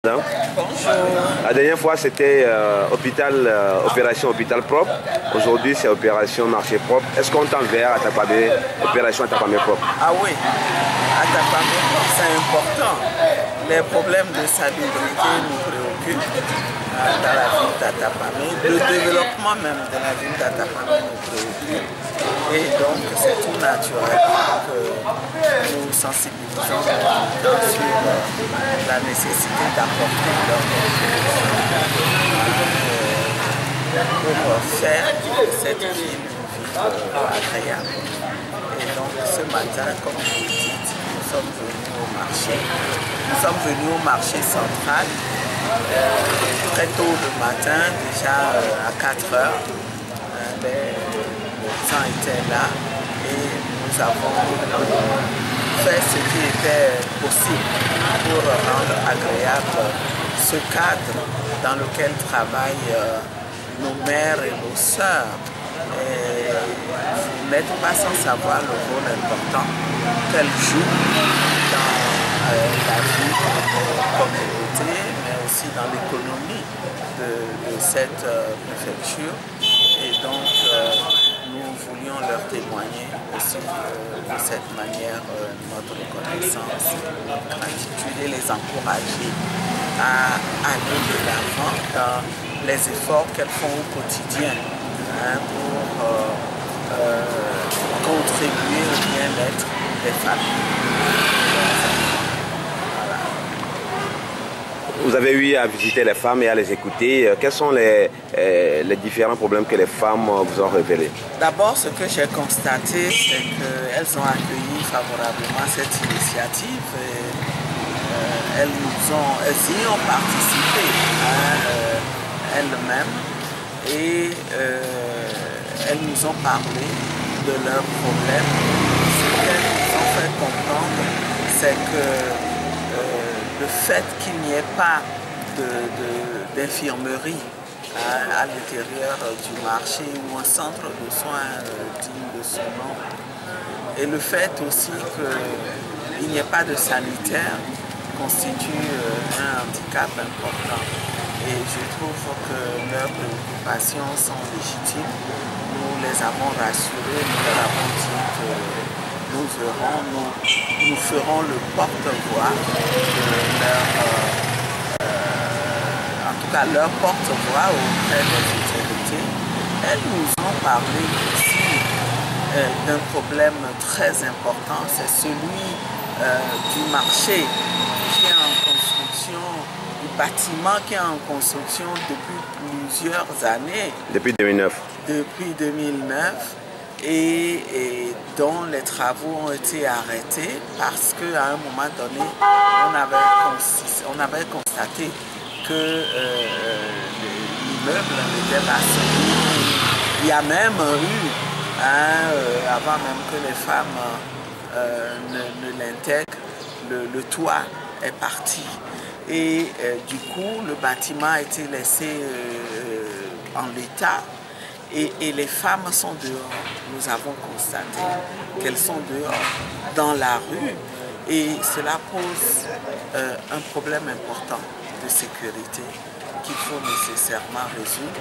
Bonjour. La dernière fois c'était opération hôpital propre. Aujourd'hui c'est opération marché propre. Est-ce qu'on tend vers Atapamé, opération Atapamé propre? Ah oui, Atapamé propre c'est important. Les problèmes de salubrité nous préoccupent dans la ville d'Atapamé. Le développement même de la ville d'Atapamé nous préoccupe. Et donc c'est tout naturel que nous sensibilisons sur la nécessité d'apporter leur contribution pour faire cette ville une ville agréable. Et donc ce matin, comme vous dites, nous sommes venus au marché. Nous sommes venus au marché central très tôt le matin, déjà à 4 heures. Le temps était là et nous avons fait ce qui était possible pour rendre agréable ce cadre dans lequel travaillent nos mères et nos sœurs. Vous n'êtes pas sans savoir le rôle important qu'elles jouent dans la vie de nos communautés, mais aussi dans l'économie de cette préfecture. Et donc, nous voulions leur témoigner aussi de cette manière notre reconnaissance, notre gratitude et les encourager à aller de l'avant dans les efforts qu'elles font au quotidien pour contribuer au bien-être des familles. Vous avez eu à visiter les femmes et à les écouter. Quels sont les différents problèmes que les femmes vous ont révélés? D'abord, ce que j'ai constaté, c'est qu'elles ont accueilli favorablement cette initiative. Elles y ont participé elles-mêmes et elles nous ont parlé de leurs problèmes. Ce qu'elles nous ont fait comprendre, c'est que le fait qu'il n'y ait pas d'infirmerie à l'intérieur du marché ou un centre de soins digne de ce nom, et le fait aussi qu'il n'y ait pas de sanitaire constitue un handicap important. Et je trouve que leurs préoccupations sont légitimes. Nous les avons rassurés, nous leur avons dit que nous ferons le porte-voix de leur porte-voix auprès des autorités. Elles nous ont parlé aussi d'un problème très important, c'est celui du marché qui est en construction, du bâtiment qui est en construction depuis plusieurs années. Depuis 2009. Depuis 2009. Et dont les travaux ont été arrêtés parce qu'à un moment donné, on avait constaté que l'immeuble n'était pas solide. Il y a même eu, avant même que les femmes ne l'intègrent, le toit est parti. Et du coup, le bâtiment a été laissé en l'état. Et les femmes sont dehors. Nous avons constaté qu'elles sont dehors, dans la rue, et cela pose un problème important de sécurité qu'il faut nécessairement résoudre.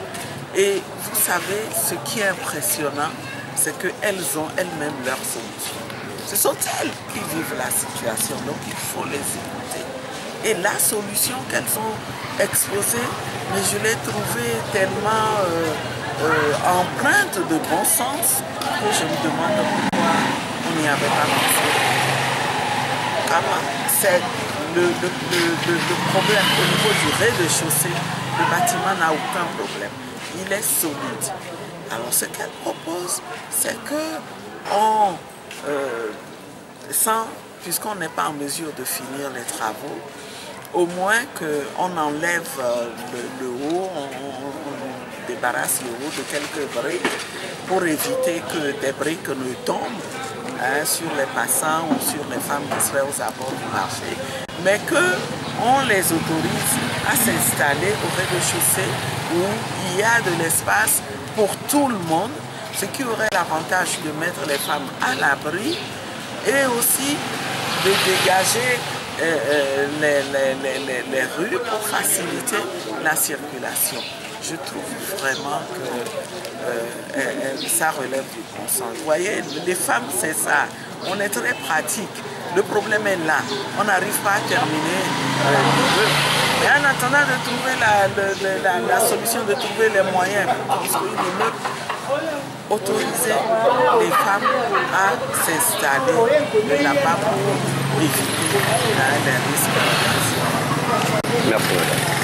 Et vous savez, ce qui est impressionnant, c'est qu'elles ont elles-mêmes leur solution. Ce sont elles qui vivent la situation, donc il faut les écouter. Et la solution qu'elles ont exposée, mais je l'ai trouvée tellement empreinte de bon sens que je me demande pourquoi on n'y avait pas pensé. C'est le problème au niveau du rez-de-chaussée. Le bâtiment n'a aucun problème. Il est solide. Alors ce qu'elle propose, c'est que puisqu'on n'est pas en mesure de finir les travaux, au moins qu'on enlève le haut, on débarrasse le haut de quelques briques pour éviter que des briques ne tombent sur les passants ou sur les femmes qui seraient aux abords du marché, mais qu'on les autorise à s'installer au rez-de-chaussée où il y a de l'espace pour tout le monde, ce qui aurait l'avantage de mettre les femmes à l'abri et aussi de dégager les rues pour faciliter la circulation. Je trouve vraiment que ça relève du bon sens. Vous voyez, les femmes, c'est ça. On est très pratique. Le problème est là. On n'arrive pas à terminer l'immeuble. Mais en attendant de trouver la solution, de trouver les moyens pour construire l'immeuble, autoriser les femmes à s'installer là-bas pour éviter les risques. Merci.